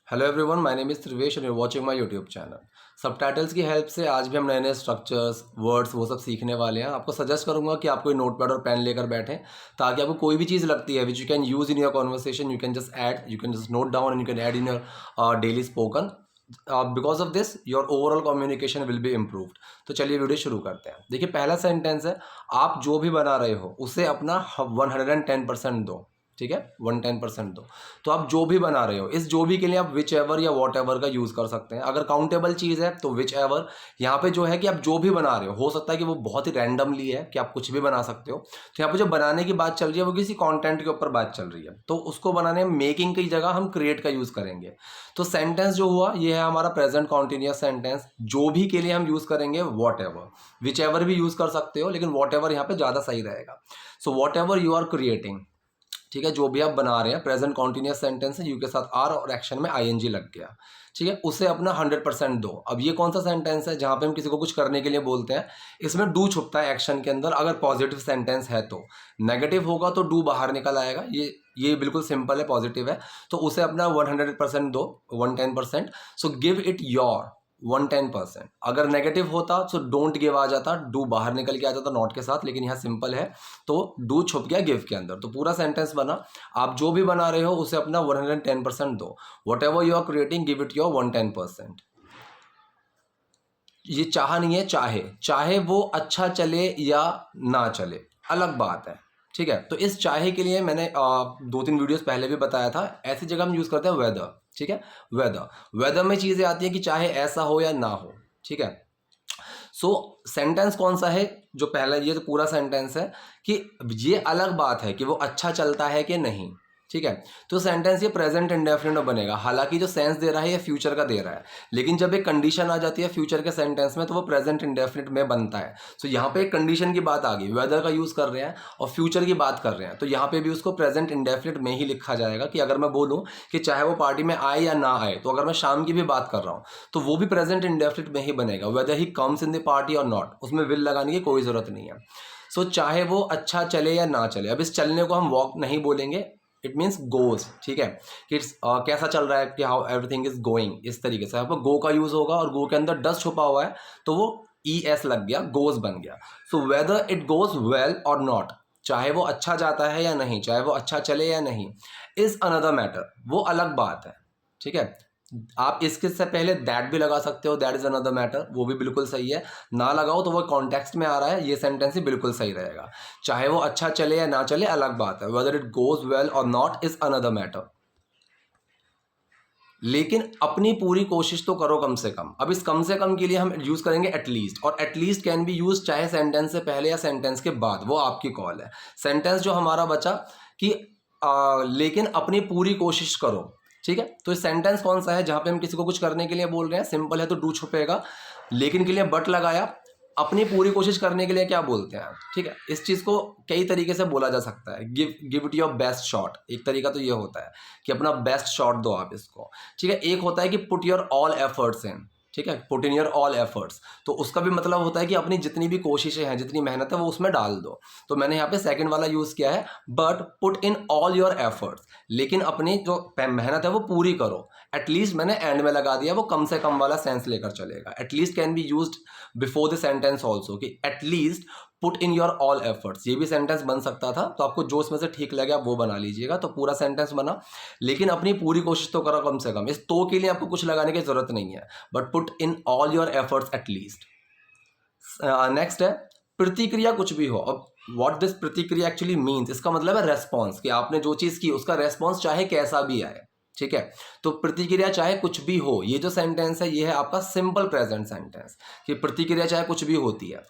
Hello everyone, my name is Trivesh and you watching my YouTube channel. Subtitles की help से आज भी हम नए नए स्ट्रक्चर्स, वर्ड्स वो सब सीखने वाले हैं। आपको सजेस्ट करूंगा कि आप कोई नोटपैड और पेन लेकर बैठें, ताकि आपको कोई भी चीज़ लगती है which you can use in your conversation, you can just add, you can just note down and you can add in your daily spoken. Because of this your overall communication will be improved. तो चलिए video शुरू करते हैं। देखिए, पहला sentence है, आप जो भी बना रहे हो उसे अपना 110% दो। ठीक है, 110% दो। तो आप जो भी बना रहे हो, इस जो भी के लिए आप विच एवर या वॉट एवर का यूज़ कर सकते हैं। अगर काउंटेबल चीज़ है तो विच एवर। यहाँ पे जो है कि आप जो भी बना रहे हो सकता है कि वो बहुत ही रैंडमली है कि आप कुछ भी बना सकते हो। तो यहाँ पे जो बनाने की बात चल रही है वो किसी कंटेंट के ऊपर बात चल रही है, तो उसको बनाने में मेकिंग की जगह हम क्रिएट का यूज़ करेंगे। तो सेंटेंस जो हुआ ये है हमारा प्रेजेंट कॉन्टिन्यूअस सेंटेंस। जो भी के लिए हम यूज़ करेंगे वॉट एवर। विच एवर भी यूज़ कर सकते हो, लेकिन वॉट एवर यहाँ पे ज़्यादा सही रहेगा। So whatever you are creating, ठीक है, जो भी आप बना रहे हैं, प्रेजेंट कॉन्टिन्यूअस सेंटेंस है, यू के साथ आर और एक्शन में आईएनजी लग गया। ठीक है, उसे अपना 100% दो। अब ये कौन सा सेंटेंस है जहाँ पे हम किसी को कुछ करने के लिए बोलते हैं? इसमें डू छुपता है एक्शन के अंदर। अगर पॉजिटिव सेंटेंस है तो, नेगेटिव होगा तो डू बाहर निकल आएगा। ये बिल्कुल सिंपल है, पॉजिटिव है, तो उसे अपना 100% दो, 110%। So give it your 110%। अगर नेगेटिव होता तो डोंट गिव आ जाता, डू बाहर निकल के आ जाता नॉट के साथ, लेकिन यहाँ सिंपल है तो डू छुप गया गिव के अंदर। तो पूरा सेंटेंस बना, आप जो भी बना रहे हो उसे अपना 110% दो। Whatever you are creating give it your 110%। ये चाह नहीं है, चाहे। चाहे वो अच्छा चले या ना चले, अलग बात है। ठीक है, तो इस चाहे के लिए मैंने 2-3 वीडियोस पहले भी बताया था। ऐसी जगह हम यूज़ करते हैं वेदर। ठीक है, वेदर। वेदर में चीज़ें आती हैं कि चाहे ऐसा हो या ना हो। ठीक है, सो सेंटेंस कौन सा है? जो पहला, ये तो पूरा सेंटेंस है कि ये अलग बात है कि वो अच्छा चलता है कि नहीं। ठीक है, तो सेंटेंस ये प्रेजेंट इंडेफिनिट में बनेगा। हालांकि जो सेंस दे रहा है ये फ्यूचर का दे रहा है, लेकिन जब एक कंडीशन आ जाती है फ्यूचर के सेंटेंस में तो वो प्रेजेंट इंडेफिनिट में बनता है। सो यहाँ पे एक कंडीशन की बात आ गई, वेदर का यूज़ कर रहे हैं और फ्यूचर की बात कर रहे हैं, तो यहाँ पे भी उसको प्रेजेंट इंडेफिनिट में ही लिखा जाएगा। कि अगर मैं बोलूँ कि चाहे वो पार्टी में आए या ना आए, तो अगर मैं शाम की भी बात कर रहा हूँ तो वो भी प्रेजेंट इंडेफिनिट में ही बनेगा, weather he comes in the party और नॉट। उसमें विल लगाने की कोई ज़रूरत नहीं है। सो चाहे वो अच्छा चले या ना चले। अब इस चलने को हम वॉक नहीं बोलेंगे, इट मीन्स गोज। ठीक है, कि कैसा चल रहा है, कि हाउ एवरीथिंग इज गोइंग, इस तरीके से। यहाँ पर गो का यूज होगा और गो के अंदर डस छुपा हुआ है तो वो ई एस लग गया, गोज बन गया। So whether it goes well और नॉट, चाहे वो अच्छा जाता है या नहीं, चाहे वो अच्छा चले या नहीं, इज अनदर मैटर, वो अलग बात है। ठीक है, आप इसके से पहले दैट भी लगा सकते हो, दैट इज अनदर मैटर, वो भी बिल्कुल सही है। ना लगाओ तो वो कॉन्टेक्स्ट में आ रहा है, ये सेंटेंस ही बिल्कुल सही रहेगा। चाहे वो अच्छा चले या ना चले अलग बात है, वेदर इट गोज वेल और नॉट इज अनदर मैटर। लेकिन अपनी पूरी कोशिश तो करो कम से कम। अब इस कम से कम के लिए हम यूज करेंगे एटलीस्ट, और एटलीस्ट कैन बी यूज चाहे सेंटेंस से पहले या सेंटेंस के बाद, वो आपकी कॉल है। सेंटेंस जो हमारा बचा कि लेकिन अपनी पूरी कोशिश करो। ठीक है, तो इस सेंटेंस कौन सा है जहां पे हम किसी को कुछ करने के लिए बोल रहे हैं? सिंपल है तो डू छुपेगा, लेकिन के लिए बट लगाया। अपनी पूरी कोशिश करने के लिए क्या बोलते हैं? ठीक है, इस चीज को कई तरीके से बोला जा सकता है। Give it your best shot, एक तरीका तो ये होता है कि अपना बेस्ट शॉट दो आप इसको। ठीक है, एक होता है कि put your all efforts in. ठीक है, put in your all efforts, तो उसका भी मतलब होता है कि अपनी जितनी भी कोशिशें हैं, जितनी मेहनत है वो उसमें डाल दो। तो मैंने यहाँ पे सेकंड वाला यूज किया है, but put in all your efforts, लेकिन अपनी जो मेहनत है वो पूरी करो। एटलीस्ट मैंने एंड में लगा दिया, वो कम से कम वाला सेंस लेकर चलेगा। At least can be used before the sentence also, कि at least put in your all efforts, ये भी सेंटेंस बन सकता था। तो आपको जो इसमें से ठीक लगे आप वो बना लीजिएगा। तो पूरा सेंटेंस बना, लेकिन अपनी पूरी कोशिश तो करो कम से कम। इस तो के लिए आपको कुछ लगाने की जरूरत नहीं है, but put in all your efforts at least. Next है प्रतिक्रिया कुछ भी हो। अब व्हाट दिस प्रतिक्रिया एक्चुअली मीन्स, इसका मतलब है रेस्पॉन्स, कि आपने जो चीज़ की उसका रेस्पॉन्स चाहे कैसा भी आए। ठीक है, तो प्रतिक्रिया चाहे कुछ भी हो, ये जो सेंटेंस है ये है आपका सिंपल प्रेजेंट सेंटेंस, कि प्रतिक्रिया चाहे कुछ भी होती है।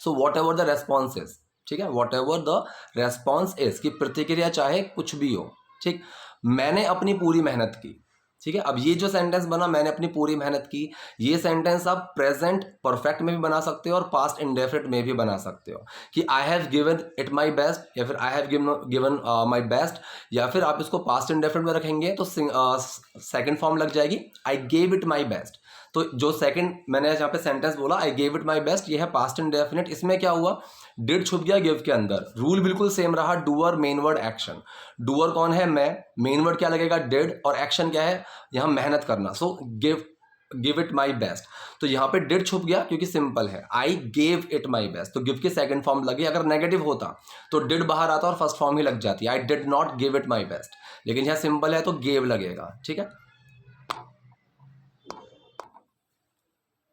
So what ever the response is, ठीक है, what ever the response is, कि प्रतिक्रिया चाहे कुछ भी हो। ठीक, मैंने अपनी पूरी मेहनत की। ठीक है, अब ये जो सेंटेंस बना, मैंने अपनी पूरी मेहनत की, ये सेंटेंस आप प्रेजेंट परफेक्ट में भी बना सकते हो और पास्ट इंडेफिनिट में भी बना सकते हो, कि I have given it my best, या फिर I have given my best, या फिर आप इसको पास्ट इंडेफिनिट में रखेंगे तो सेकंड फॉर्म लग जाएगी, I gave it my best. तो जो सेकंड मैंने यहाँ पे सेंटेंस बोला I gave it my best, ये है पास्ट इंडेफिनिट। इसमें क्या हुआ, डिड छुप गया गिव के अंदर, रूल बिल्कुल सेम रहा, doer main word action. Doer कौन है, मैं, मेन वर्ड क्या लगेगा डिड, और एक्शन क्या है यहाँ मेहनत करना, so give it my best. तो यहाँ पे डिड छुप गया क्योंकि सिंपल है, I gave it my best, तो गिव की सेकंड फॉर्म लगी। अगर नेगेटिव होता तो डिड बाहर आता और फर्स्ट फॉर्म ही लग जाती, आई did not give it my best. लेकिन यहाँ सिंपल है तो गेव लगेगा, ठीक है।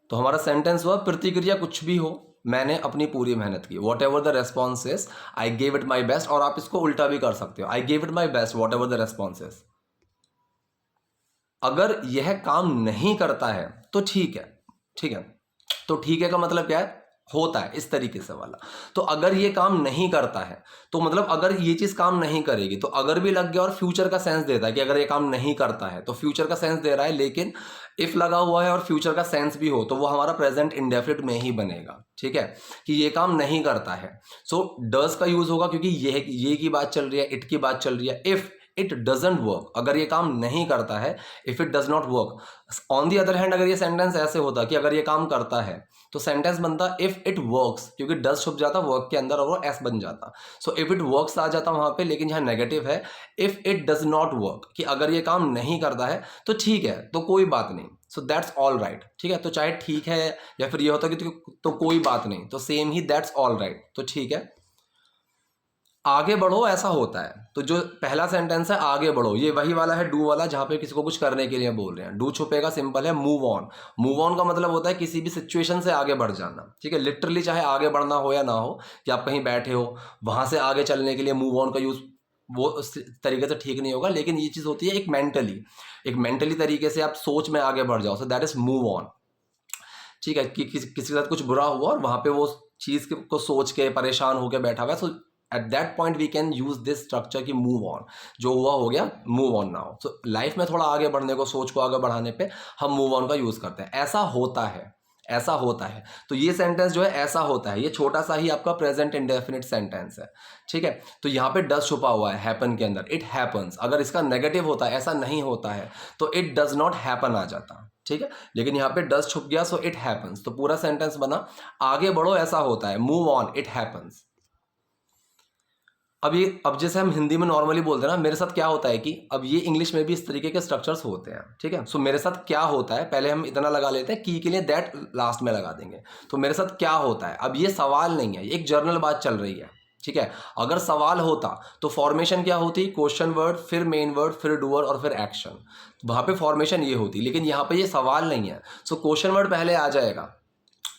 तो हमारा सेंटेंस हुआ प्रतिक्रिया कुछ भी हो, मैंने अपनी पूरी मेहनत की, what ever the response is I gave it my best. और आप इसको उल्टा भी कर सकते हो, I gave it my best what ever the response is. अगर यह काम नहीं करता है तो ठीक है, ठीक है। तो ठीक है का मतलब क्या है, होता है, इस तरीके से वाला। तो अगर ये काम नहीं करता है तो मतलब अगर ये चीज काम नहीं करेगी, तो अगर भी लग गया और फ्यूचर का सेंस देता है कि अगर ये काम नहीं करता है, तो फ्यूचर का सेंस दे रहा है। लेकिन इफ लगा हुआ है और फ्यूचर का सेंस भी हो तो वो हमारा प्रेजेंट इंडेफिनिट में ही बनेगा, ठीक है, कि ये काम नहीं करता है। सो डज का यूज होगा क्योंकि ये की बात चल रही है, इट की बात चल रही है। इफ इट डजंट वर्क, अगर ये काम नहीं करता है, if it does not work. On the other hand अगर ये सेंटेंस ऐसे होता कि अगर ये काम करता है, तो सेंटेंस बनता इफ इट वर्क्स, क्योंकि डज छुप जाता वर्क के अंदर और वो एस बन जाता। सो इफ इट वर्क्स आ जाता वहां पे। लेकिन यहाँ नेगेटिव है if it does not work, कि अगर ये काम नहीं करता है तो ठीक है, तो कोई बात नहीं, सो दैट्स ऑल राइट, ठीक है। तो चाहे ठीक है या फिर ये होता कि तो कोई बात नहीं, तो same he that's all right, तो ठीक है। आगे बढ़ो ऐसा होता है, तो जो पहला सेंटेंस है आगे बढ़ो, ये वही वाला है डू वाला, जहां पे किसी को कुछ करने के लिए बोल रहे हैं। डू छुपेगा, सिंपल है, मूव ऑन। मूव ऑन का मतलब होता है किसी भी सिचुएशन से आगे बढ़ जाना, ठीक है। लिटरली चाहे आगे बढ़ना हो या ना हो, कि आप कहीं बैठे हो वहां से आगे चलने के लिए मूव ऑन का यूज वो उस तरीके से ठीक नहीं होगा। लेकिन ये चीज होती है एक मेंटली तरीके से आप सोच में आगे बढ़ जाओ, so that is move on, ठीक है। कि किसी के साथ कुछ बुरा हुआ और वहां पे वो चीज को सोच के परेशान होकर बैठा हुआ है, so at that point we can use this structure की मूव ऑन। जो हुआ हो गया, move on now. So life में थोड़ा आगे बढ़ने को, सोच को आगे बढ़ाने पे हम मूव ऑन का यूज करते हैं। ऐसा होता है, ऐसा होता है। तो ये सेंटेंस जो है ऐसा होता है, ये छोटा सा ही आपका प्रेजेंट इंडेफिनिट सेंटेंस है, ठीक है। तो यहाँ पे डज छुपा हुआ है हैपन के अंदर, इट हैपन्स। अगर इसका नेगेटिव होता है, ऐसा नहीं होता है, तो इट डज नॉट हैपन आ जाता, ठीक है। लेकिन यहाँ पे डज छुप गया, सो इट हैपन्स। तो पूरा सेंटेंस बना आगे बढ़ो ऐसा होता है, मूव ऑन, इट हैपन्स। अब जैसे हम हिंदी में नॉर्मली बोलते हैं ना, मेरे साथ क्या होता है कि अब ये इंग्लिश में भी इस तरीके के स्ट्रक्चर्स होते हैं, ठीक है। सो मेरे साथ क्या होता है, पहले हम इतना लगा लेते हैं, की के लिए दैट लास्ट में लगा देंगे। तो मेरे साथ क्या होता है, अब ये सवाल नहीं है, एक जर्नल बात चल रही है, ठीक है। अगर सवाल होता तो फॉर्मेशन क्या होती, क्वेश्चन वर्ड, फिर मेन वर्ड, फिर डूअर और फिर एक्शन। वहां पे फॉर्मेशन ये होती, लेकिन यहाँ पे ये सवाल नहीं है, सो क्वेश्चन वर्ड पहले आ जाएगा,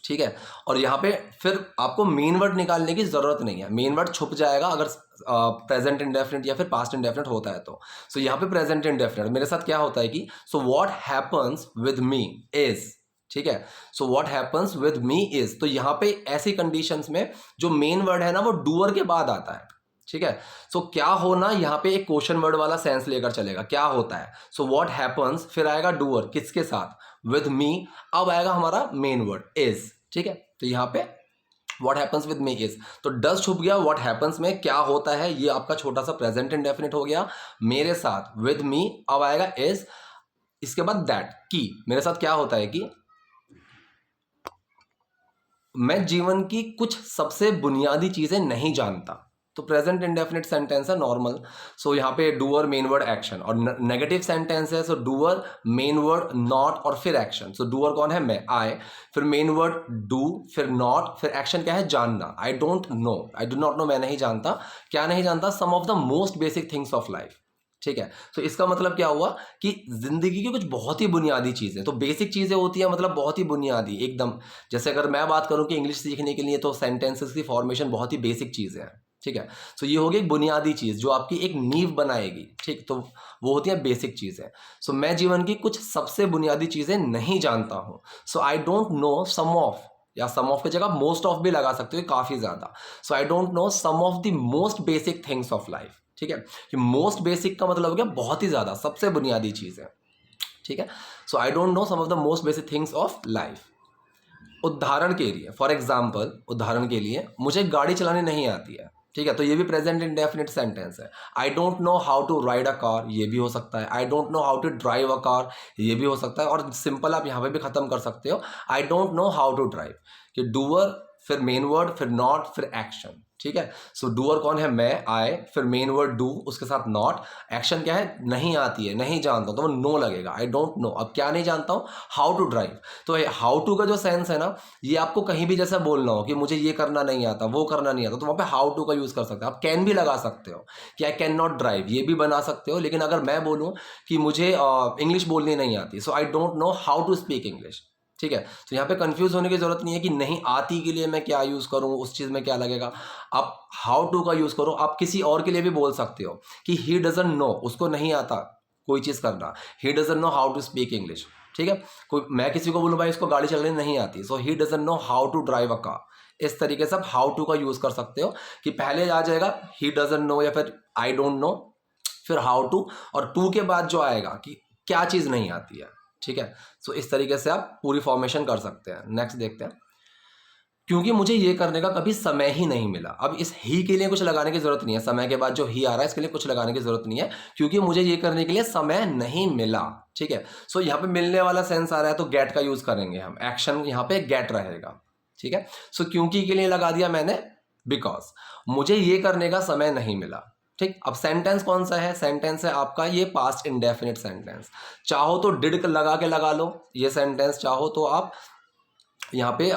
ठीक है। और यहाँ पे फिर आपको मेन वर्ड निकालने की जरूरत नहीं है, मेन वर्ड छुप जाएगा अगर प्रेजेंट इंडेफिनिट या फिर पास्ट इंडेफिनिट होता है तो। सो यहाँ पे प्रेजेंट इंडेफिनिट मेरे साथ क्या होता है कि so what happens with me is, ठीक है। So what happens with me is, तो यहाँ पे ऐसी कंडीशंस में जो मेन वर्ड है ना वो डूअर के बाद आता है, ठीक है। सो क्या होना यहाँ पे एक क्वेश्चन वर्ड वाला सेंस लेकर चलेगा, क्या होता है। सो व्हाट हैपन्स, फिर आएगा डूअर किसके साथ, विद मी। अब आएगा हमारा मेन वर्ड इज, ठीक है। तो यहाँ पे what happens with me is, तो डज छुप गया, व्हाट हैपन्स में क्या होता है, ये आपका छोटा सा प्रेजेंट इंडेफिनिट हो गया मेरे साथ, विद मी। अब आएगा इज, इसके बाद दैट, की मेरे साथ क्या होता है कि मैं जीवन की कुछ सबसे बुनियादी चीजें नहीं जानता। तो प्रेजेंट इंडेफिनिट सेंटेंस है नॉर्मल, सो यहाँ पे डूअर मेन वर्ड एक्शन। और नेगेटिव सेंटेंस है, सो डूअर मेन वर्ड नॉट और फिर एक्शन। सो डूअर कौन है, मैं, आई, फिर मेन वर्ड डू, फिर नॉट, फिर एक्शन क्या है, जानना। I don't know, I do not know, मैं नहीं जानता, क्या नहीं जानता, some of the most basic things of life, ठीक है। तो इसका मतलब क्या हुआ कि जिंदगी की कुछ बहुत ही बुनियादी चीजें, तो बेसिक चीजें होती है मतलब बहुत ही बुनियादी एकदम। जैसे अगर मैं बात करूं कि इंग्लिश सीखने के लिए तो सेंटेंसेस की फॉर्मेशन बहुत ही बेसिक चीजें हैं, ठीक है। सो ये होगी एक बुनियादी चीज जो आपकी एक नींव बनाएगी, ठीक। तो वो होती है बेसिक चीजें। सो मैं जीवन की कुछ सबसे बुनियादी चीजें नहीं जानता हूं, so I don't know some of, या सम ऑफ की जगह मोस्ट ऑफ भी लगा सकते हो, काफी ज्यादा। So I don't know some of the most basic things of life, ठीक है। कि मोस्ट बेसिक का मतलब हो गया बहुत ही ज्यादा, सबसे बुनियादी चीज है, ठीक है। So I don't know some of the most basic things of life. उदाहरण के लिए, फॉर एग्जाम्पल, उदाहरण के लिए मुझे गाड़ी चलानी नहीं आती है, ठीक है, तो ये भी प्रेजेंट इंडेफिनिट सेंटेंस है। I don't know how to ride a car, ये भी हो सकता है। I don't know how to drive a car, ये भी हो सकता है। और सिंपल आप यहाँ पे भी खत्म कर सकते हो, I don't know how to drive, कि डूअर, फिर मेन वर्ड, फिर नॉट, फिर एक्शन। ठीक है, सो डूअर कौन है, मैं, आई, फिर मेन वर्ड डू, उसके साथ नॉट, एक्शन क्या है, नहीं आती है, नहीं जानता हूं, तो वो नो लगेगा, आई डोंट नो। अब क्या नहीं जानता हूं, हाउ टू ड्राइव। तो हाउ टू का जो सेंस है ना, ये आपको कहीं भी जैसा बोलना हो कि मुझे ये करना नहीं आता, वो करना नहीं आता, तो वहां पे हाउ टू का यूज कर सकते हो। आप कैन भी लगा सकते हो कि आई कैन नॉट ड्राइव, ये भी बना सकते हो। लेकिन अगर मैं बोलूं कि मुझे इंग्लिश बोलनी नहीं आती, so I don't know how to speak English. ठीक है, तो यहाँ पे कंफ्यूज होने की जरूरत नहीं है कि नहीं आती के लिए मैं क्या यूज करूँ, उस चीज में क्या लगेगा। आप हाउ टू का यूज करो। आप किसी और के लिए भी बोल सकते हो कि ही डजंट नो, उसको नहीं आता कोई चीज करना, he doesn't know how to speak English. ठीक है, कोई मैं किसी को बोलूँ भाई इसको गाड़ी चलानी नहीं आती, so he doesn't know how to drive a car. इस तरीके से आप हाउ टू का यूज कर सकते हो कि पहले आ जाएगा ही डजंट नो या फिर आई डोंट नो, फिर हाउ टू, और टू के बाद जो आएगा कि क्या चीज नहीं आती है। ठीक है, सो इस तरीके से आप पूरी फॉर्मेशन कर सकते हैं। नेक्स्ट देखते हैं, क्योंकि मुझे ये करने का कभी समय ही नहीं मिला। अब इस ही के लिए कुछ लगाने की जरूरत नहीं है, समय के बाद जो ही आ रहा है इसके लिए कुछ लगाने की जरूरत नहीं है, क्योंकि मुझे ये करने के लिए समय नहीं मिला। ठीक है, सो यहाँ पे मिलने वाला सेंस आ रहा है तो गेट का यूज करेंगे हम, एक्शन यहाँ पे गेट रहेगा। ठीक है, सो क्योंकि के लिए लगा दिया मैंने बिकॉज, मुझे ये करने का समय नहीं मिला। ठीक, अब सेंटेंस कौन सा है, सेंटेंस है आपका ये पास्ट इंडेफिनिट सेंटेंस। चाहो तो डिड लगा के लगा लो ये सेंटेंस, चाहो तो आप यहाँ पे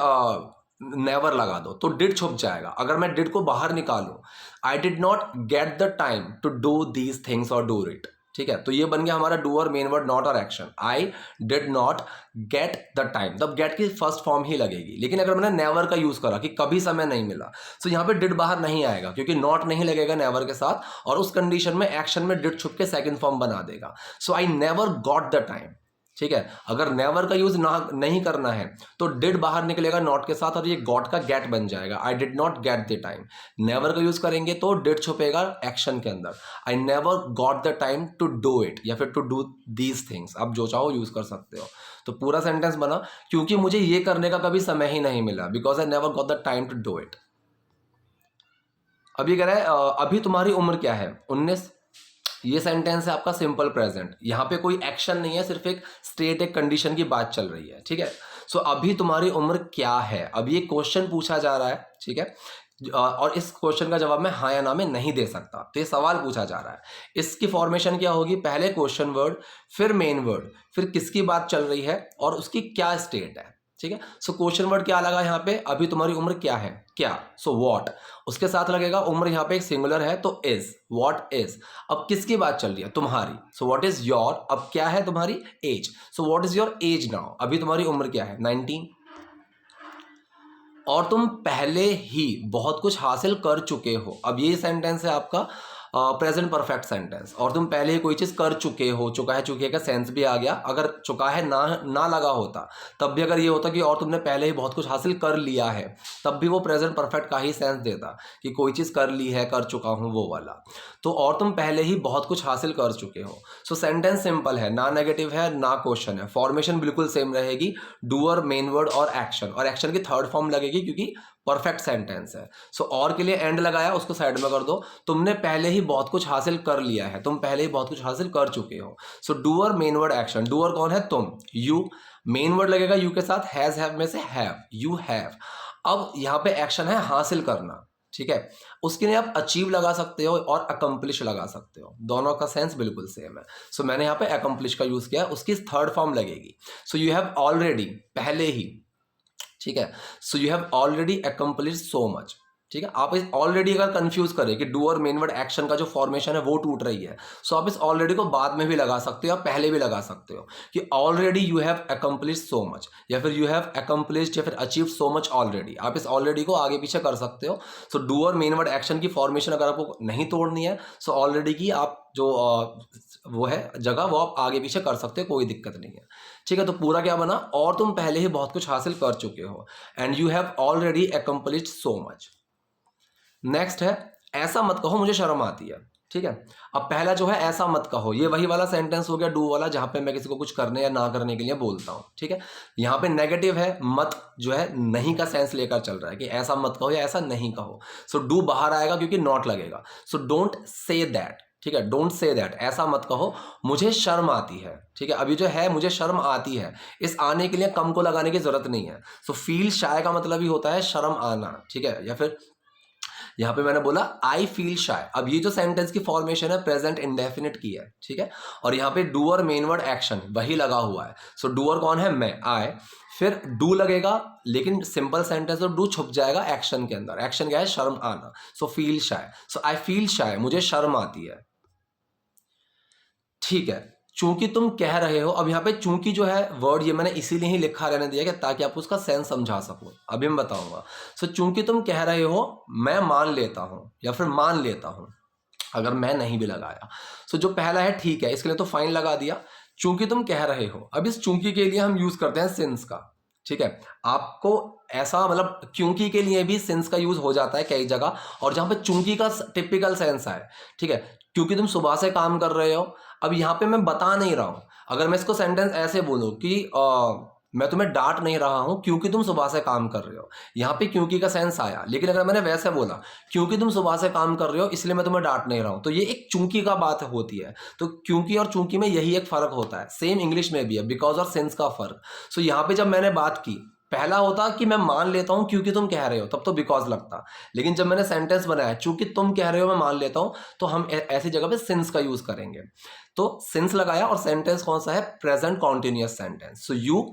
नेवर लगा दो तो डिड छुप जाएगा। अगर मैं डिड को बाहर निकालूं, I did not get the time to do these things और डू इट। ठीक है, तो ये बन गया हमारा डू और मेन वर्ड नॉट और action. I did not get the time, तब गेट की फर्स्ट फॉर्म ही लगेगी। लेकिन अगर मैंने नेवर का यूज करा कि कभी समय नहीं मिला, तो यहाँ पे डिड बाहर नहीं आएगा क्योंकि नॉट नहीं लगेगा नेवर के साथ, और उस कंडीशन में एक्शन में डिड छुप के सेकंड फॉर्म बना देगा। So I never got the time. ठीक है, अगर नेवर का यूज ना नहीं करना है तो डिड बाहर निकलेगा नॉट के साथ और ये गॉट का गेट बन जाएगा, I did not get the time. Never का यूज करेंगे तो डिड छुपेगा एक्शन के अंदर, I never got the time to do it या फिर टू डू दीज थिंग्स, आप जो चाहो यूज कर सकते हो। तो पूरा सेंटेंस बना, क्योंकि मुझे ये करने का कभी समय ही नहीं मिला, because I never got the time to do it. अभी कह रहा है अभी तुम्हारी उम्र क्या है, 19। ये सेंटेंस है आपका सिंपल प्रेजेंट, यहाँ पे कोई एक्शन नहीं है, सिर्फ एक स्टेट, एक कंडीशन की बात चल रही है। ठीक है, सो अभी तुम्हारी उम्र क्या है, अब ये क्वेश्चन पूछा जा रहा है। ठीक है, और इस क्वेश्चन का जवाब मैं हाँ या ना में नहीं दे सकता, तो ये सवाल पूछा जा रहा है। इसकी फॉर्मेशन क्या होगी, पहले क्वेश्चन वर्ड, फिर मेन वर्ड, फिर किसकी बात चल रही है और उसकी क्या स्टेट है। ठीक है, सो क्वेश्चन वर्ड क्या लगा यहाँ पे, अभी तुम्हारी उम्र क्या है, क्या, सो व्हाट, उसके साथ लगेगा उम्र, यहाँ पे एक सिंगुलर है तो इज, व्हाट इज। अब किसकी बात चल रही है, तुम्हारी, सो व्हाट इज योर, अब क्या है तुम्हारी age, so what is your age now, अभी तुम्हारी उम्र क्या है, 19। और तुम पहले ही बहुत कुछ हासिल कर चुके हो, अब ये सेंटेंस है आपका प्रेजेंट परफेक्ट सेंटेंस, और तुम पहले ही कोई चीज़ कर चुके हो, चुका है चुके का सेंस भी आ गया। अगर चुका है ना लगा होता तब भी अगर ये होता कि और तुमने पहले ही बहुत कुछ हासिल कर लिया है, तब भी वो प्रेजेंट परफेक्ट का ही सेंस देता कि कोई चीज़ कर ली है, कर चुका हूँ वो वाला। तो और तुम पहले ही बहुत कुछ हासिल कर चुके हो। सो सेंटेंस सिंपल है, ना नेगेटिव है ना क्वेश्चन है, फॉर्मेशन बिल्कुल सेम रहेगी, डूअर, मेन वर्ड और एक्शन, और एक्शन की थर्ड फॉर्म लगेगी क्योंकि परफेक्ट सेंटेंस है। सो और के लिए एंड लगाया, उसको साइड में कर दो, तुमने पहले ही बहुत कुछ हासिल कर लिया है, तुम पहले ही बहुत कुछ हासिल कर चुके हो। So doer, main word, action. Doer कौन है, तुम, यू, मेन वर्ड लगेगा यू के साथ, हैज, हैव में से हैव, यू हैव। अब यहाँ पे एक्शन है हासिल करना। ठीक है, उसके लिए आप अचीव लगा सकते हो और अकम्प्लिश लगा सकते हो, दोनों का सेंस बिल्कुल सेम है। सो मैंने यहाँ पे अकम्प्लिश का यूज किया, उसकी थर्ड फॉर्म लगेगी। सो यू हैव ऑलरेडी, पहले ही। ठीक है, सो you have already accomplish so much. ठीक है, आप इस ऑलरेडी अगर कंफ्यूज करें कि डू और मेन वर्ड एक्शन का जो फॉर्मेशन है वो टूट रही है, सो आप इस ऑलरेडी को बाद में भी लगा सकते हो, पहले भी लगा सकते हो कि already you have accomplish so much, या फिर यू हैव अकम्प्लिश्ड या फिर अचीव सो मच ऑलरेडी। आप इस ऑलरेडी को आगे पीछे कर सकते हो। सो डू और मेन वर्ड एक्शन की फॉर्मेशन अगर आपको नहीं तोड़नी है, सो ऑलरेडी की आप जो वो है जगह, वो आप आगे पीछे कर सकते हो, कोई दिक्कत नहीं है। ठीक है, तो पूरा क्या बना, और तुम पहले ही बहुत कुछ हासिल कर चुके हो, and you have already accomplished so much. Next है, ऐसा मत कहो मुझे शर्म आती है। ठीक है। अब पहला जो है ऐसा मत कहो, ये वही वाला सेंटेंस हो गया डू वाला, जहां पे मैं किसी को कुछ करने या ना करने के लिए बोलता हूं। ठीक है, यहाँ पे नेगेटिव है, मत जो है नहीं का सेंस लेकर चल रहा है कि ऐसा मत कहो या ऐसा नहीं कहो। सो डू बाहर आएगा क्योंकि नॉट लगेगा। सो डोंट से दैट, ठीक है, डोंट से दैट, ऐसा मत कहो, मुझे शर्म आती है। ठीक है, अभी जो है मुझे शर्म आती है, इस आने के लिए कम को लगाने की जरूरत नहीं है। सो फील शाय का मतलब ही होता है शर्म आना। ठीक है, या फिर यहाँ पे मैंने बोला आई फील शाय। अब ये जो सेंटेंस की फॉर्मेशन है प्रेजेंट इंडेफिनिट की है। ठीक है, और यहाँ पे डूअर मेन वर्ड एक्शन वही लगा हुआ है। सो डूअर कौन है, मैं, आई, फिर डू लगेगा, लेकिन सिंपल सेंटेंस तो डू छुप जाएगा एक्शन के अंदर। एक्शन क्या है, शर्म आना। So feel shy, so I feel shy, मुझे शर्म आती है। ठीक है, चूंकि तुम कह रहे हो, अब यहाँ पे चूंकि जो है वर्ड ये मैंने इसीलिए ही लिखा रहने दिया कि ताकि आप उसका सेंस समझा सको। अभी मैं बताऊंगा। सो चूंकि तुम कह रहे हो, मैं मान लेता हूं या फिर मान लेता हूं, अगर मैं नहीं भी लगाया। सो जो पहला है ठीक है, इसके लिए तो फाइन लगा दिया। चूंकि तुम कह रहे हो, अब इस चूंकि के लिए हम यूज करते हैं सिंस का। ठीक है, आपको ऐसा मतलब क्योंकि के लिए भी सिंस का यूज हो जाता है कई जगह, और जहां पे चूंकि का टिपिकल सेंस है। ठीक है, क्योंकि तुम सुबह से काम कर रहे हो, अब यहाँ पे मैं बता नहीं रहा हूं। अगर मैं इसको सेंटेंस ऐसे बोलूं कि मैं तुम्हें डांट नहीं रहा हूं क्योंकि तुम सुबह से काम कर रहे हो, यहाँ पे क्योंकि का सेंस आया। लेकिन अगर मैंने वैसे बोला क्योंकि तुम सुबह से काम कर रहे हो इसलिए मैं तुम्हें डांट नहीं रहा हूं, तो ये एक चूंकि का बात होती है। तो क्योंकि और चूंकि में यही एक फर्क होता है। सेम इंग्लिश में भी है, बिकॉज और सिंस का फर्क। सो यहाँ पे जब मैंने बात की, पहला होता कि मैं मान लेता हूं क्योंकि तुम कह रहे हो, तब तो बिकॉज लगता। लेकिन जब मैंने सेंटेंस बनाया चूंकि तुम कह रहे हो मैं मान लेता हूं, तो हम ऐसी जगह पे सिंस का यूज करेंगे। तो सिंस लगाया, और सेंटेंस कौन सा है, present continuous sentence. So you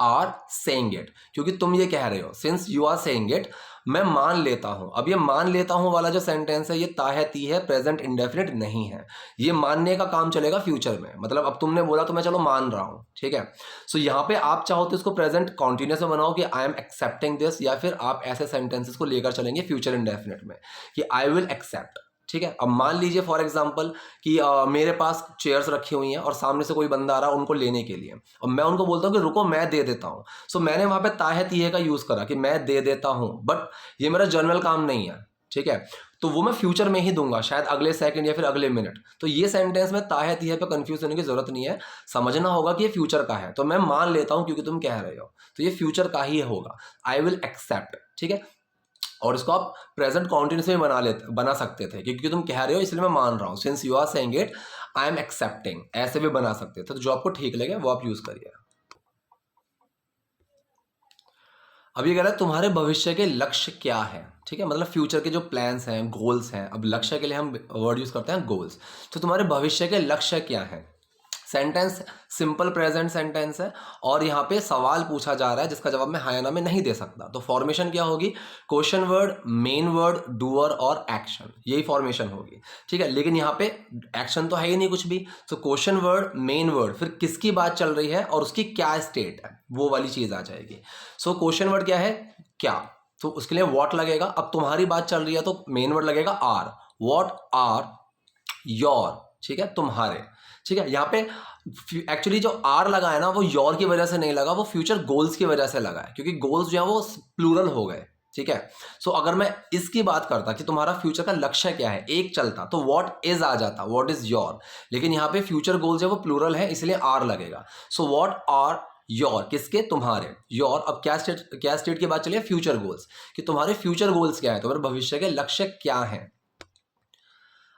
are saying it, क्योंकि तुम ये कह रहे हो, since you are saying it, मैं मान लेता हूं। अब ये मान लेता हूं वाला जो सेंटेंस है ये ता है ती है, प्रेजेंट इंडेफिनिट नहीं है। ये मानने का काम चलेगा फ्यूचर में, मतलब अब तुमने बोला तो मैं चलो मान रहा हूं। ठीक है, सो यहाँ पे आप चाहो तो इसको प्रेजेंट कॉन्टिन्यूअस में बनाओ कि आई एम एक्सेप्टिंग दिस, या फिर आप ऐसे सेंटेंसेस को लेकर चलेंगे फ्यूचर इंडेफिनिट में कि आई विल एक्सेप्ट। ठीक है, अब मान लीजिए फॉर एग्जांपल कि मेरे पास चेयर्स रखी हुई हैं और सामने से कोई बंदा आ रहा है उनको लेने के लिए, और मैं उनको बोलता हूँ कि रुको मैं दे देता हूँ। सो मैंने वहां पे ताहे तीहे का यूज करा कि मैं दे देता हूँ, बट ये मेरा जनरल काम नहीं है। ठीक है, तो वो मैं फ्यूचर में ही दूंगा, शायद अगले सेकंड या फिर अगले मिनट। तो ये सेंटेंस में ताहे तीहे पे कंफ्यूज होने की जरूरत नहीं है, समझना होगा कि ये फ्यूचर का है। तो मैं मान लेता हूं क्योंकि तुम कह रहे हो, तो ये फ्यूचर का ही होगा, आई विल एक्सेप्ट। ठीक है, और इसको आप प्रेजेंट कॉन्टिन्यूस में बना सकते थे, क्योंकि तुम कह रहे हो इसलिए मैं मान रहा हूं, since you are saying it I am accepting, ऐसे भी बना सकते थे। तो जो आपको ठीक लगे वो आप यूज करिए। अब ये कह रहा है तुम्हारे भविष्य के लक्ष्य क्या है। ठीक है, मतलब फ्यूचर के जो प्लान्स हैं, गोल्स हैं। अब लक्ष्य के लिए हम वर्ड यूज करते हैं गोल्स। तो तुम्हारे भविष्य के लक्ष्य क्या है। सेंटेंस सिंपल प्रेजेंट सेंटेंस है, और यहाँ पे सवाल पूछा जा रहा है जिसका जवाब मैं हाँ या ना में नहीं दे सकता। तो फॉर्मेशन क्या होगी, question word, main word, doer और एक्शन, यही फॉर्मेशन होगी। ठीक है, लेकिन यहाँ पे एक्शन तो है ही नहीं कुछ भी। तो क्वेश्चन वर्ड, मेन वर्ड, फिर किसकी बात चल रही है और उसकी क्या स्टेट है, वो वाली चीज आ जाएगी। सो क्वेश्चन वर्ड क्या है, क्या, तो उसके लिए व्हाट लगेगा। अब तुम्हारी बात चल रही है तो मेन वर्ड लगेगा आर, व्हाट आर योर, ठीक है, तुम्हारे। ठीक है, यहाँ पे एक्चुअली जो आर लगा है ना वो योर की वजह से नहीं लगा, वो फ्यूचर गोल्स की वजह से लगा है, क्योंकि गोल्स जो है वो प्लूरल हो गए। ठीक है, सो अगर मैं इसकी बात करता कि तुम्हारा फ्यूचर का लक्ष्य क्या है, एक चलता तो व्हाट इज आ जाता, व्हाट इज योर। लेकिन यहाँ पे फ्यूचर गोल्स है वो प्लूरल है, इसलिए आर लगेगा। सो व्हाट आर योर, किसके, तुम्हारे, योर। अब क्या स्टेट की बात चलिए, फ्यूचर गोल्स, कि तुम्हारे फ्यूचर गोल्स क्या है, तुम्हारे भविष्य के लक्ष्य क्या है।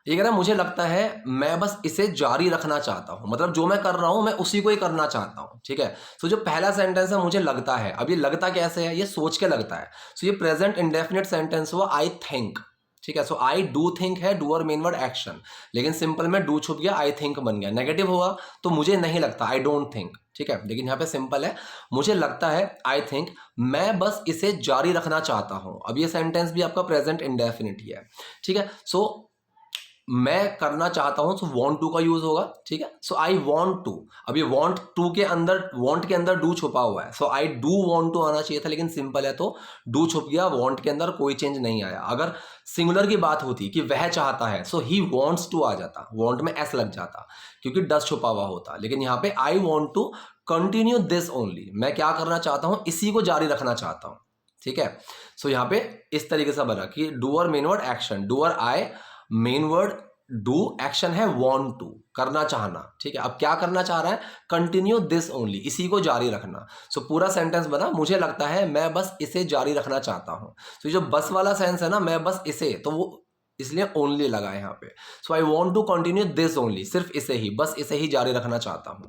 ये कह रहा है मुझे लगता है मैं बस इसे जारी रखना चाहता हूं, मतलब जो मैं कर रहा हूं मैं उसी को ही करना चाहता हूं। ठीक है, सो जो पहला सेंटेंस है मुझे लगता है, अब ये लगता कैसे है, ये सोच के लगता है। सो ये प्रेजेंट इंडेफिनिट सेंटेंस हुआ आई थिंक। ठीक है, सो आई डू थिंक है, डू और मेन वर्ड एक्शन, लेकिन सिंपल में डू छुप गया, आई थिंक बन गया। नेगेटिव हुआ तो मुझे नहीं लगता, आई डोंट थिंक। ठीक है, लेकिन यहाँ पे सिंपल है, मुझे लगता है, आई थिंक, मैं बस इसे जारी रखना चाहता हूं। अब ये सेंटेंस भी आपका प्रेजेंट इंडेफिनिट ही है। ठीक है, सो मैं करना चाहता हूं, सो वांट टू का यूज होगा। ठीक है, सो आई वांट टू, अब ये वांट टू के अंदर, वांट के अंदर डू छुपा हुआ है, so I do want to आना चाहिए था, लेकिन सिंपल है तो डू छुप गया, वांट के अंदर कोई चेंज नहीं आया। अगर सिंगुलर की बात होती कि वह चाहता है, सो ही वांट्स टू आ जाता, वांट में एस लग जाता क्योंकि डस छुपा हुआ होता। लेकिन यहाँ पे I want to continue this only, मैं क्या करना चाहता हूं, इसी को जारी रखना चाहता हूं। ठीक है, सो यहाँ पे इस तरीके से बना कि doer main word action, doer I, main word do action है वांट टू, करना चाहना, ठीक है। अब क्या करना चाह रहा है, कंटिन्यू दिस ओनली, इसी को जारी रखना। सो पूरा सेंटेंस बना, मुझे लगता है मैं बस इसे जारी रखना चाहता हूं। तो जो बस वाला सेंस है ना, मैं बस इसे, तो वो इसलिए ओनली लगा है यहाँ पे। So I want to continue this only, सिर्फ इसे ही, बस इसे ही जारी रखना चाहता हूं।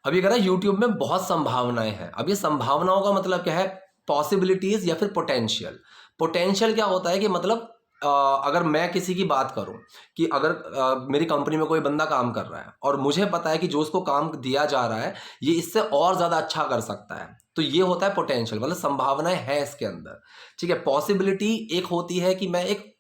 अब ये कह रहा है यूट्यूब में बहुत संभावनाएं हैं। अब ये संभावनाओं का मतलब क्या है, पॉसिबिलिटीज या फिर पोटेंशियल। पोटेंशियल क्या होता है कि मतलब अगर मैं किसी की बात करूं कि अगर मेरी कंपनी में कोई बंदा काम कर रहा है और मुझे पता है कि जो उसको काम दिया जा रहा है ये इससे और ज़्यादा अच्छा कर सकता है, तो ये होता है पोटेंशियल, मतलब संभावनाएं हैं इसके अंदर, ठीक है। पॉसिबिलिटी एक होती है कि मैं एक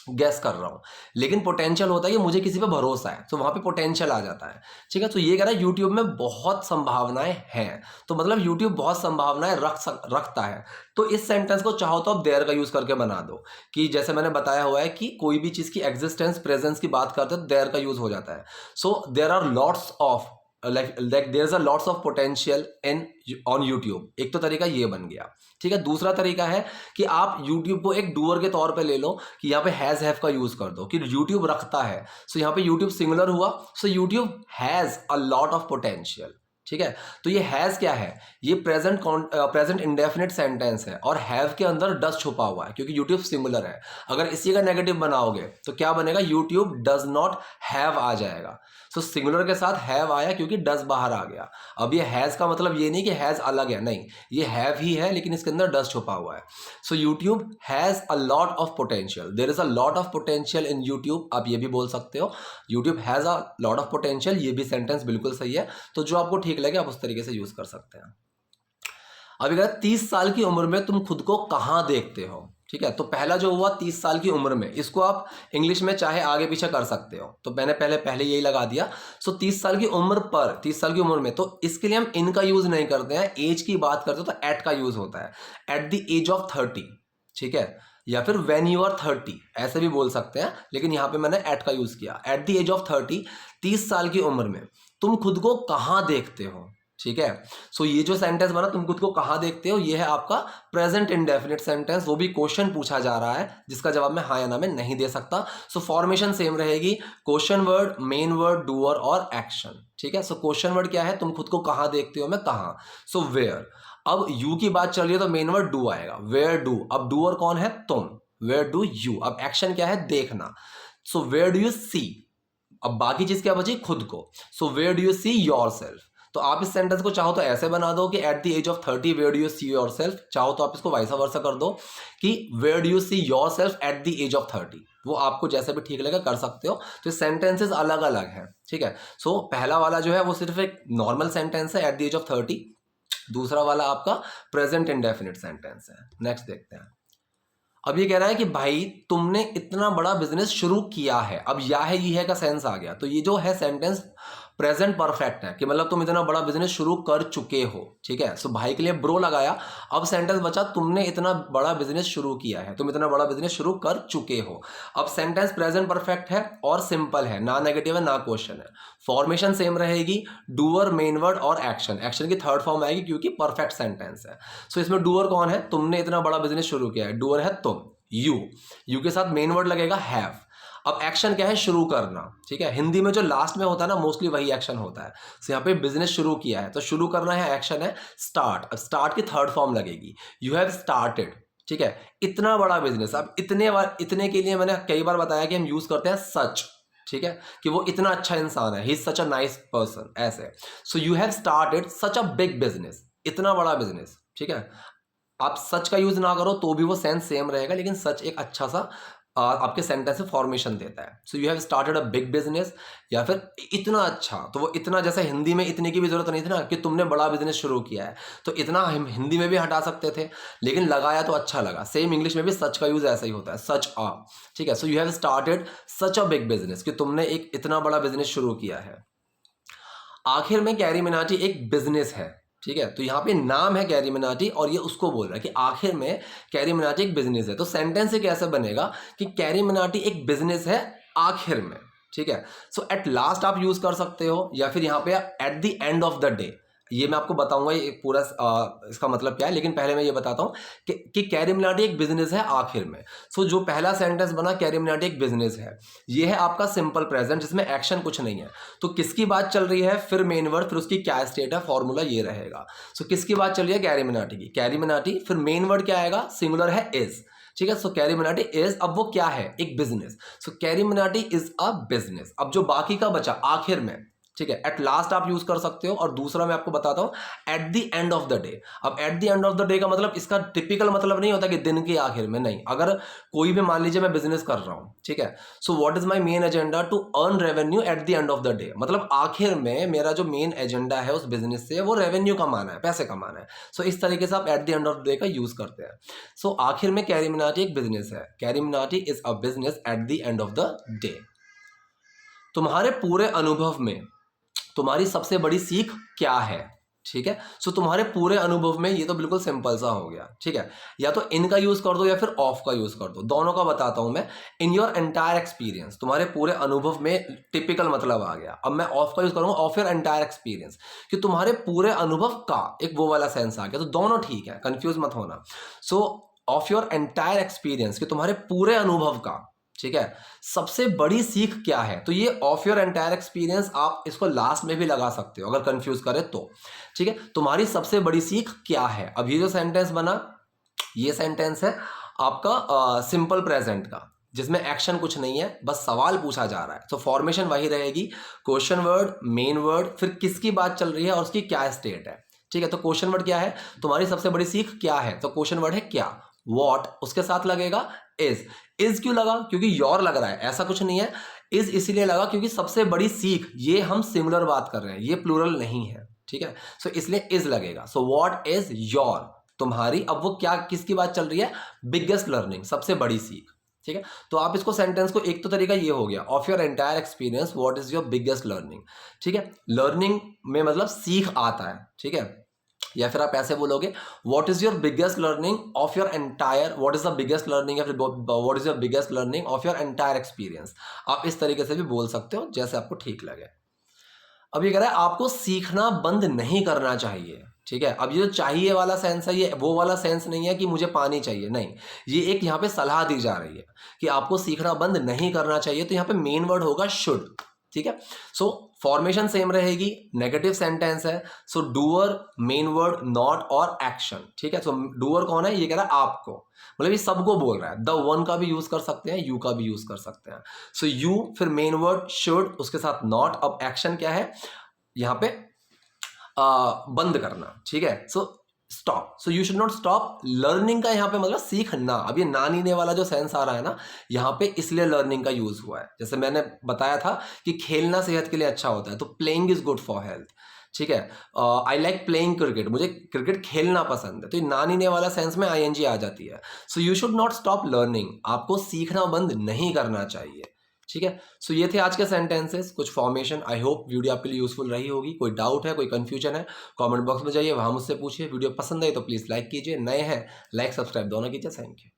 गैस कर रहा हूं, लेकिन पोटेंशियल होता है कि मुझे किसी पे भरोसा है, तो वहां पे पोटेंशियल आ जाता है, ठीक है। तो ये कह रहा है यूट्यूब में बहुत संभावनाएं हैं, तो मतलब यूट्यूब बहुत संभावनाएं रखता है। तो इस सेंटेंस को चाहो तो आप देयर का यूज करके बना दो, कि जैसे मैंने बताया हुआ है कि कोई भी चीज की एग्जिस्टेंस प्रेजेंस की बात करते हो देयर का यूज हो जाता है। So there are lots of like there's a lots of potential in on YouTube। एक तो तरीका ये बन गया, ठीक है। दूसरा तरीका है कि आप YouTube को एक डूअर के तौर पे ले लो, कि यहाँ पे हैज हैव का यूज कर दो कि YouTube रखता है। सो यहाँ पे YouTube सिंगुलर हुआ, सो YouTube has a lot of potential, ठीक है। तो ये हैज क्या है, ये प्रेजेंट इंडेफिनिट सेंटेंस है और हैव के अंदर डज छुपा हुआ है, क्योंकि यूट्यूब सिंगुलर है। अगर इसी का नेगेटिव बनाओगे तो क्या बनेगा, यूट्यूब डज नॉट हैव आ जाएगा। सो सिंगुलर के साथ हैव आया क्योंकि डज बाहर आ गया। अब ये हैज का मतलब ये नहीं कि हैज अलग है, नहीं, ये हैव ही है लेकिन इसके अंदर डज छुपा हुआ है। So YouTube has a lot of potential, there is a lot of potential in YouTube, आप ये भी बोल सकते हो। YouTube has a lot of potential, ये भी सेंटेंस बिल्कुल सही है। तो जो आपको ठीक लगे आप उस तरीके से यूज कर सकते हैं। अभी कहा 30 साल की उम्र में तुम खुद को कहाँ देखते हो, ठीक है। तो पहला जो हुआ 30 साल की उम्र में, इसको आप इंग्लिश में चाहे आगे पीछे कर सकते हो, तो मैंने पहले यही लगा दिया। सो 30 साल की उम्र पर, 30 साल की उम्र में, तो इसके लिए हम इन का यूज नहीं करते हैं, एज की बात करते हो तो एट का यूज होता है, एट द एज ऑफ 30, ठीक है। या फिर व्हेन यू आर 30 ऐसे भी बोल सकते हैं, लेकिन यहां पे मैंने एट का यूज किया, एट द एज ऑफ 30, 30 साल की उम्र में तुम खुद को कहाँ देखते हो, ठीक है। सो ये जो सेंटेंस बना तुम खुद को कहाँ देखते हो, ये है आपका प्रेजेंट इंडेफिनिट सेंटेंस। वो भी क्वेश्चन पूछा जा रहा है जिसका जवाब मैं हाँ या ना में नहीं दे सकता। सो फॉर्मेशन सेम रहेगी, question word, main word, doer और एक्शन, ठीक है। सो क्वेश्चन वर्ड क्या है, तुम खुद को कहाँ देखते हो में कहाँ, सो वेयर। अब यू की बात चल रही है तो मेन वर्ड डू आएगा, वेयर डू। अब डूअर कौन है, तुम, वेयर डू यू। अब एक्शन क्या है, देखना, so where do you see. अब बाकी चीज क्या बची, खुद को, so where do you see yourself. तो आप इस सेंटेंस को चाहो तो ऐसे बना दो कि at the age of 30 where do you see yourself, चाहो तो आप इसको वाइसा वर्सा कर दो कि where do you see yourself at the age of 30। वो आपको जैसे भी ठीक लगे कर सकते हो। तो सेंटेंसेस अलग अलग हैं, ठीक है। सो पहला वाला जो है वो सिर्फ एक नॉर्मल सेंटेंस है, एट द एज ऑफ 30। दूसरा वाला आपका प्रेजेंट इंडेफिनिट सेंटेंस है। नेक्स्ट देखते हैं। अब ये कह रहा है कि भाई तुमने इतना बड़ा बिजनेस शुरू किया है। अब या है ये है का सेंस आ गया, तो ये जो है सेंटेंस प्रेजेंट परफेक्ट है कि मतलब तुम इतना बड़ा बिजनेस शुरू कर चुके हो, ठीक है। सो भाई के लिए ब्रो लगाया। अब सेंटेंस बचा तुमने इतना बड़ा बिजनेस शुरू किया है, तुम इतना बड़ा बिजनेस शुरू कर चुके हो। अब सेंटेंस प्रेजेंट परफेक्ट है और सिंपल है, ना नेगेटिव है ना क्वेश्चन है। फॉर्मेशन सेम रहेगी, डूअर, मेन वर्ड और एक्शन। एक्शन की थर्ड फॉर्म आएगी क्योंकि परफेक्ट सेंटेंस है। सो इसमें डूअर कौन है, तुमने इतना बड़ा बिजनेस शुरू किया है, डूअर है तुम, यू के साथ मेन वर्ड लगेगा हैव। अब एक्शन क्या है, शुरू करना, ठीक है। हिंदी में जो लास्ट में होता है ना मोस्टली वही एक्शन होता है। सो यहाँ पे बिजनेस शुरू किया है तो शुरू करना है, एक्शन है स्टार्ट। अब स्टार्ट की थर्ड फॉर्म लगेगी, यू हैव स्टार्टेड, ठीक है। इतना बड़ा बिजनेस, अब इतने के लिए मैंने कई बार बताया कि हम यूज करते हैं सच, ठीक है, कि वो इतना अच्छा इंसान है, he is such a nice person, ऐसे। So you have started such a big business, इतना बड़ा बिजनेस, ठीक है। आप सच का यूज ना करो तो भी वो सेंस सेम रहेगा, लेकिन सच एक अच्छा सा आपके सेंटेंस से फॉर्मेशन देता है। सो you have started a big business, या फिर इतना अच्छा, तो वो इतना, जैसे हिंदी में इतने की भी जरूरत नहीं थी ना कि तुमने बड़ा बिजनेस शुरू किया है, तो इतना हम हिंदी में भी हटा सकते थे, लेकिन लगाया तो अच्छा लगा। सेम इंग्लिश में भी सच का यूज ऐसा ही होता है, सच आ, ठीक है। सो you have started such a big business, कि तुमने एक इतना बड़ा बिजनेस शुरू किया है। आखिर में कैरी मिनाटी एक बिजनेस है, ठीक है। तो यहाँ पे नाम है कैरी मिनाटी और ये उसको बोल रहा है कि आखिर में कैरी मिनाटी एक बिजनेस है। तो सेंटेंस से कैसे बनेगा कि कैरी मिनाटी एक बिजनेस है आखिर में, ठीक है। सो एट लास्ट आप यूज कर सकते हो, या फिर यहाँ पे eight the end of the day, ये मैं आपको बताऊंगा ये पूरा इसका मतलब क्या है, लेकिन पहले मैं ये बताता हूँ कि कैरी मिनाटी एक बिजनेस है आखिर में। सो जो पहला सेंटेंस बना कैरी मिनाटी एक बिजनेस है, ये है आपका सिंपल प्रेजेंट जिसमें एक्शन कुछ नहीं है। तो किसकी बात चल रही है, फिर मेन वर्ड, फिर उसकी क्या स्टेट है, फॉर्मूला ये रहेगा। सो किसकी बात चल रही है, कैरी मिनाटी की, कैरी मिनाटी, फिर मेन वर्ड क्या आएगा, सिंगुलर है इज, ठीक है। सो कैरी मिनाटी इज, अब वो क्या है, एक business. So carry Minati is a business. अब जो बाकी का बचा आखिर में, ठीक है, एट लास्ट आप यूज कर सकते हो, और दूसरा मैं आपको बताता हूं at the end of the day. अब at the end of the day का मतलब इसका टिपिकल मतलब नहीं होता कि दिन के आखिर में, नहीं। अगर कोई भी मान लीजिए मैं बिजनेस कर रहा हूं, ठीक है, so what is my main agenda, to earn revenue at the end of the day. मतलब आखिर में मेरा जो मेन एजेंडा है उस बिजनेस से वो रेवेन्यू कमाना है, पैसे कमाना है। सो इस तरीके से आप eight the end of the day का यूज करते हैं। सो आखिर में कैरी मिनाटी एक बिजनेस है, carry Minati is a business at the end of the day. तुम्हारे पूरे अनुभव में तुम्हारी सबसे बड़ी सीख क्या है, ठीक है। सो तुम्हारे पूरे अनुभव में, ये तो बिल्कुल सिंपल सा हो गया, ठीक है। या तो इन का यूज कर दो या फिर ऑफ का यूज कर दो, दोनों का बताता हूं मैं। इन योर एंटायर एक्सपीरियंस, तुम्हारे पूरे अनुभव में टिपिकल मतलब आ गया। अब मैं ऑफ का यूज करूंगा, ऑफ योर एंटायर एक्सपीरियंस, कि तुम्हारे पूरे अनुभव का, एक वो वाला सेंस आ गया। तो दोनों ठीक है, कंफ्यूज मत होना। सो ऑफ योर एंटायर एक्सपीरियंस, कि तुम्हारे पूरे अनुभव का, ठीक है, सबसे बड़ी सीख क्या है। तो ये ऑफ योर एंटायर एक्सपीरियंस आप इसको लास्ट में भी लगा सकते हो अगर कंफ्यूज करे तो, ठीक है। तुम्हारी सबसे बड़ी सीख क्या है। अब ये जो सेंटेंस बना, ये सेंटेंस है आपका सिंपल प्रेजेंट का, जिसमें एक्शन कुछ नहीं है, बस सवाल पूछा जा रहा है। तो फॉर्मेशन वही रहेगी, क्वेश्चन वर्ड, मेन वर्ड, फिर किसकी बात चल रही है और उसकी क्या स्टेट है, ठीक है। तो क्वेश्चन वर्ड क्या है, तुम्हारी सबसे बड़ी सीख क्या है, तो क्वेश्चन वर्ड है क्या, वॉट, उसके साथ लगेगा इज क्यों लगा, क्योंकि योर लग रहा है, ऐसा कुछ नहीं है। इज इसीलिए लगा क्योंकि सबसे बड़ी सीख, ये हम सिंगुलर बात कर रहे हैं, ये प्लूरल नहीं है, ठीक है। सो इसलिए इज लगेगा। सो व्हाट इज योर, तुम्हारी, अब वो क्या, किसकी बात चल रही है, बिगेस्ट लर्निंग, सबसे बड़ी सीख, ठीक है। तो आप इसको सेंटेंस को, एक तो तरीका ये हो गया, of your entire experience what is your biggest learning, ठीक है। लर्निंग में मतलब सीख आता है, ठीक है। या फिर आप ऐसे बोलोगे, what is your biggest learning of your entire, what is the biggest learning, या फिर what is your biggest learning of your entire experience. आप इस तरीके से भी बोल सकते हो, जैसे आपको ठीक लगे। अब ये कह रहा है आपको सीखना बंद नहीं करना चाहिए, ठीक है। अब ये जो चाहिए वाला सेंस है, ये वो वाला सेंस नहीं है कि मुझे पानी चाहिए, नहीं। ये एक यहाँ पे सलाह दी जा रही है कि आपको सीखना बंद नहीं करना चाहिए। तो यहाँ पे मेन वर्ड होगा शुड, ठीक है। सो फॉर्मेशन सेम रहेगी, नेगेटिव सेंटेंस है। सो डूअर, मेन वर्ड, नॉट और एक्शन, ठीक है। सो डूअर कौन है, ये कह रहा है आपको, मतलब ये सबको बोल रहा है। द वन का भी यूज कर सकते हैं, यू का भी यूज कर सकते हैं। सो यू, फिर मेन वर्ड शुड, उसके साथ नॉट। अब एक्शन क्या है यहाँ पे, बंद करना, ठीक है। So stop, so you should not stop learning का यहाँ पे मतलब सीखना। अब ये ना नीने वाला जो सेंस आ रहा है ना यहाँ पे, इसलिए लर्निंग का यूज हुआ है। जैसे मैंने बताया था कि खेलना सेहत के लिए अच्छा होता है, तो playing is good for health, ठीक है। आई लाइक प्लेइंग क्रिकेट, मुझे क्रिकेट खेलना पसंद है, तो ये ना नीने वाला सेंस में आईएनजी आ जाती है। So you should not stop learning, आपको सीखना बंद नहीं करना चाहिए, ठीक है। सो ये थे आज के सेंटेंसेस, कुछ फॉर्मेशन। आई होप वीडियो आपके लिए यूजफुल रही होगी। कोई डाउट है, कोई कंफ्यूजन है, कमेंट बॉक्स में जाइए, वहां मुझसे पूछिए। वीडियो पसंद आई तो प्लीज़ लाइक कीजिए, नए हैं लाइक सब्सक्राइब दोनों कीजिए। Thank you.